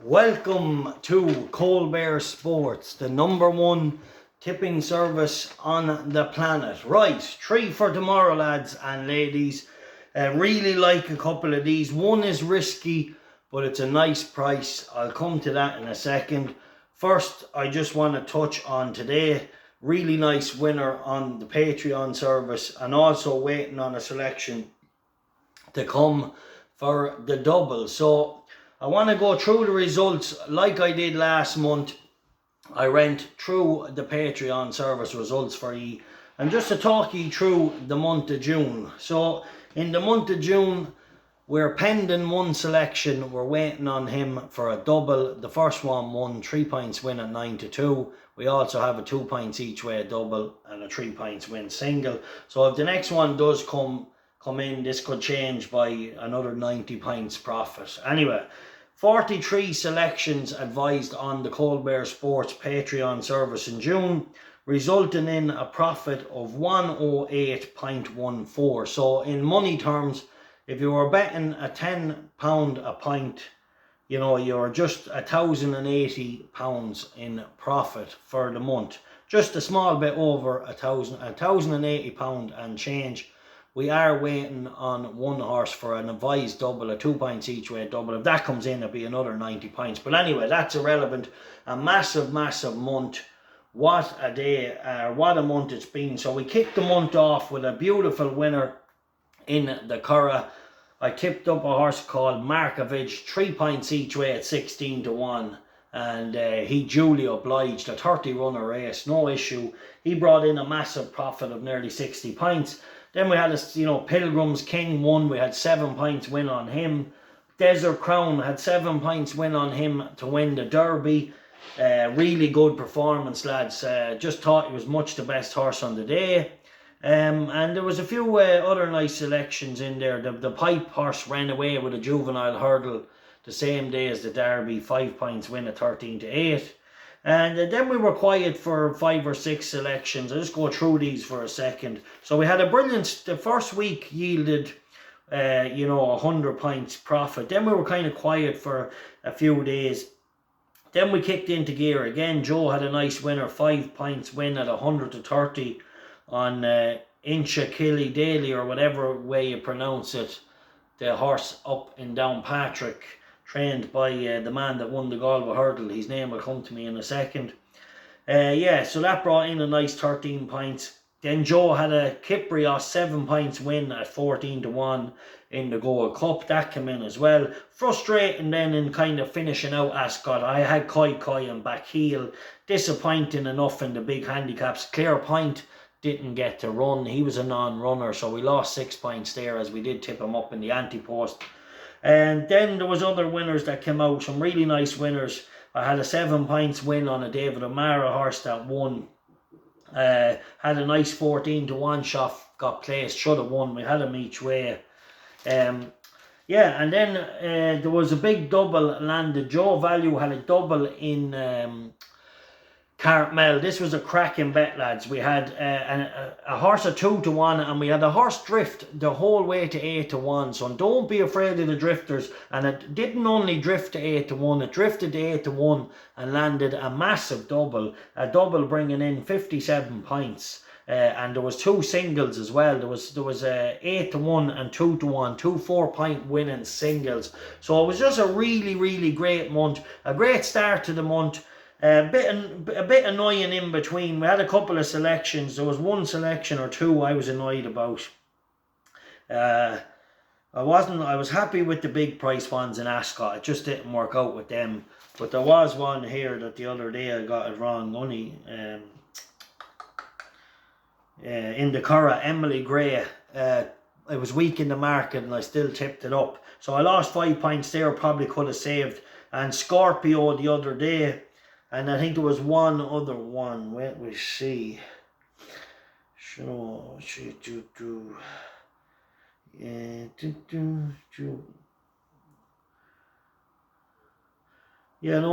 Welcome to 𝗏𝗏 Sports, the #1 tipping service on the planet. Right, 3 for tomorrow, lads and ladies. Really like a couple of these. One is risky, but it's a nice price. I'll come to that in a second. First, I just want to touch on today. Really nice winner on the Patreon service, and also waiting on a selection to come for the double. So I want to go through the results like I did last month. I went through the Patreon service results for you, and just to talk you through the month of June. So in the month of June, we're pending one selection. We're waiting on him for a double. The first one won 3 points win at 9-2. We also have a 2 points each way double and a 3 points win single. So if the next one does come in, this could change by another 90 points profit. Anyway, 43 selections advised on the 𝗏𝗏 Sports Patreon service in June, resulting in a profit of 108.14. So in money terms, if you were betting a £10 a pint, you know, you're just £1,080 in profit for the month. Just a small bit over £1,080 and change. We are waiting on one horse for an advised double, a 2 points each way double. If that comes in, it'll be another 90 points. But anyway, that's irrelevant. A massive month. What a day, what a month it's been. So we kicked the month off with a beautiful winner in the Curragh. I tipped up a horse called 𝗏𝗏, 3 points each way at 16-1. And he duly obliged, a 30-runner race, no issue. He brought in a massive profit of nearly 60 points. Then we had a, Pilgrim's King won. We had 7 points win on him. Desert Crown had 7 points win on him to win the Derby. Really good performance, lads. Just thought he was much the best horse on the day. And there was a few other nice selections in there. The Pipe horse ran away with a juvenile hurdle the same day as the Derby. 5 points win at 13-8. And then we were quiet for 5 or 6 selections. I'll just go through these for a second. So we had a brilliant, the first week yielded, 100 points profit. Then we were kind of quiet for a few days. Then we kicked into gear again. Joe had a nice winner, 5 points win at 100-30 on 𝐸𝐴𝐴𝐿 or whatever way you pronounce it. The horse up in Downpatrick, trained by the man that won the Galway Hurdle. His name will come to me in a second. So that brought in a nice 13 points. Then Joe had a 𝗏𝐵RIOS 7 points win at 14-1 in the Gold Cup. That came in as well. Frustrating then in kind of finishing out Ascot. I had 𝗁𝗁 and back heel. Disappointing enough in the big handicaps. Clare Point didn't get to run. He was a non-runner, so we lost 6 points there as we did tip him up in the ante-post. And then there was other winners that came out, some really nice winners. I had a 7 points win on a David O'Mara horse that won. Had a nice 14-1 shot, got placed, should have won. We had him each way. And then there was a big double landed. Joe Value had a double in Cartmel. This was a cracking bet, lads. We had a horse at 2-1, and we had a horse drift the whole way to 8-1. So don't be afraid of the drifters. And it didn't only drift to 8-1, it drifted to 8-1 and landed a massive double. A double bringing in 57 points. And there was 2 singles as well. There was 8-1 and 2-1, 2 4-point winning singles. So it was just a really great month. A great start to the month. A bit annoying in between. We had a couple of selections. There was 1 selection or 2 I was annoyed about. I was happy with the big price ones in Ascot. It just didn't work out with them. But there was one here that the other day I got it wrong money. In the Curragh, Emily Gray. It was weak in the market and I still tipped it up. So I lost 5 points there, probably could have saved. And Scorpio the other day. And I think there was one other one. Let me see. So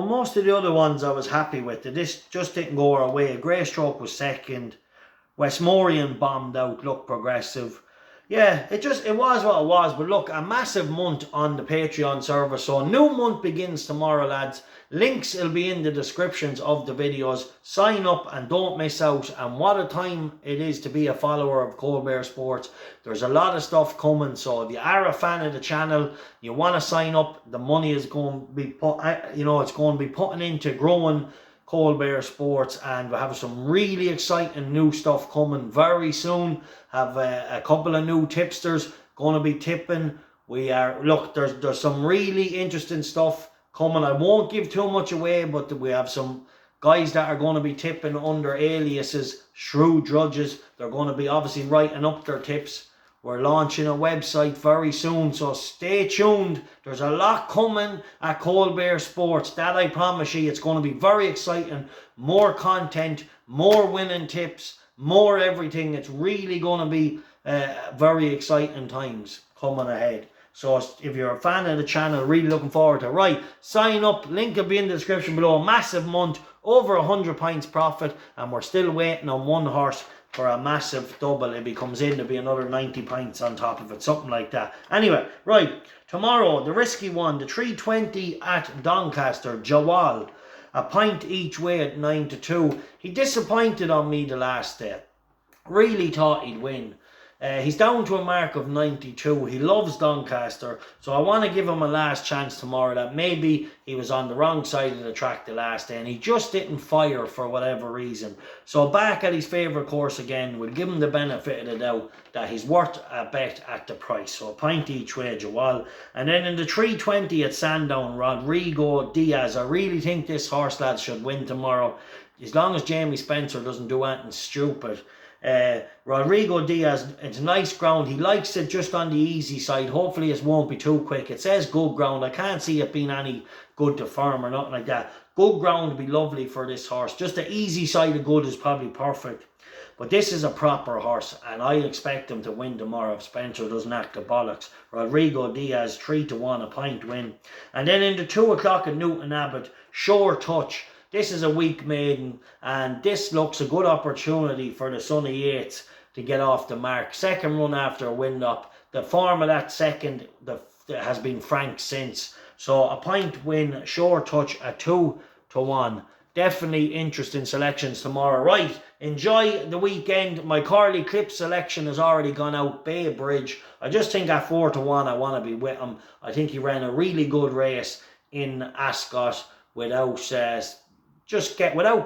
most of the other ones I was happy with. This just didn't go our way. Greystroke was second. Westmorian bombed out, looked progressive. yeah, it was what it was. But look, a massive month on the Patreon server. So new month begins tomorrow, lads. Links will be in the descriptions of the videos. Sign up and don't miss out. And what a time it is to be a follower of Cold Bear Sports. There's a lot of stuff coming. So if you are a fan of the channel, you want to sign up, the money is going to be put, it's going to be putting into growing Cold Bear Sports, and we have some really exciting new stuff coming very soon. Have a couple of new tipsters going to be tipping. There's some really interesting stuff coming. I won't give too much away, but we have some guys that are going to be tipping under aliases, shrewd judges. They're going to be obviously writing up their tips. We're launching a website very soon, so stay tuned. There's a lot coming at Cold Bear Sports, that I promise you. It's going to be very exciting. More content, more winning tips, more everything. It's really going to be very exciting times coming ahead. So if you're a fan of the channel, really looking forward to it. Right, sign up. Link will be in the description below. A massive month, over 100 pints profit, and we're still waiting on one horse for a massive double. If he comes in, there'll be another 90 pints on top of it, something like that. Anyway, right, tomorrow, the risky one, the 320 at Doncaster, Jawal, a pint each way at 9-2. He disappointed on me the last day. Really thought he'd win. He's down to a mark of 92. He loves Doncaster, so I want to give him a last chance tomorrow. That maybe he was on the wrong side of the track the last day and he just didn't fire for whatever reason. So back at his favourite course again, we'll give him the benefit of the doubt that he's worth a bet at the price. So a pint each way, Jawal. And then in the 320 at Sandown, 𝗏𝑑𝐿. I really think this horse, lads, should win tomorrow, as long as Jamie Spencer doesn't do anything stupid. 𝗏𝑑𝐿, it's nice ground. He likes it just on the easy side. Hopefully it won't be too quick. It says good ground. I can't see it being any good to firm or nothing like that. Good ground would be lovely for this horse. Just the easy side of good is probably perfect. But this is a proper horse, and I expect him to win tomorrow if Spencer doesn't act the bollocks. 𝗏𝑑𝐿, 3-1, a pint win. And then in the 2 o'clock at Newton Abbot, Sure Touch. This is a weak maiden, and this looks a good opportunity for the son of Yates to get off the mark. Second run after a wind up. The form of that second has been frank since. So a pint win, Sure Touch at 2-1. Definitely interesting selections tomorrow. Right, enjoy the weekend. My Corley Clip selection has already gone out. Bay Bridge. I just think at 4-1 I want to be with him. I think he ran a really good race in Ascot without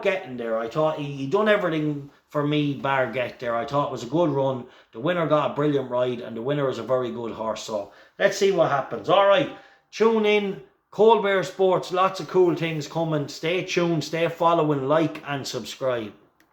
getting there. I thought he done everything for me bar get there. I thought it was a good run. The winner got a brilliant ride, and the winner is a very good horse. So let's see what happens. All right, tune in. Cold Bear Sports, lots of cool things coming. Stay tuned, stay following, like and subscribe.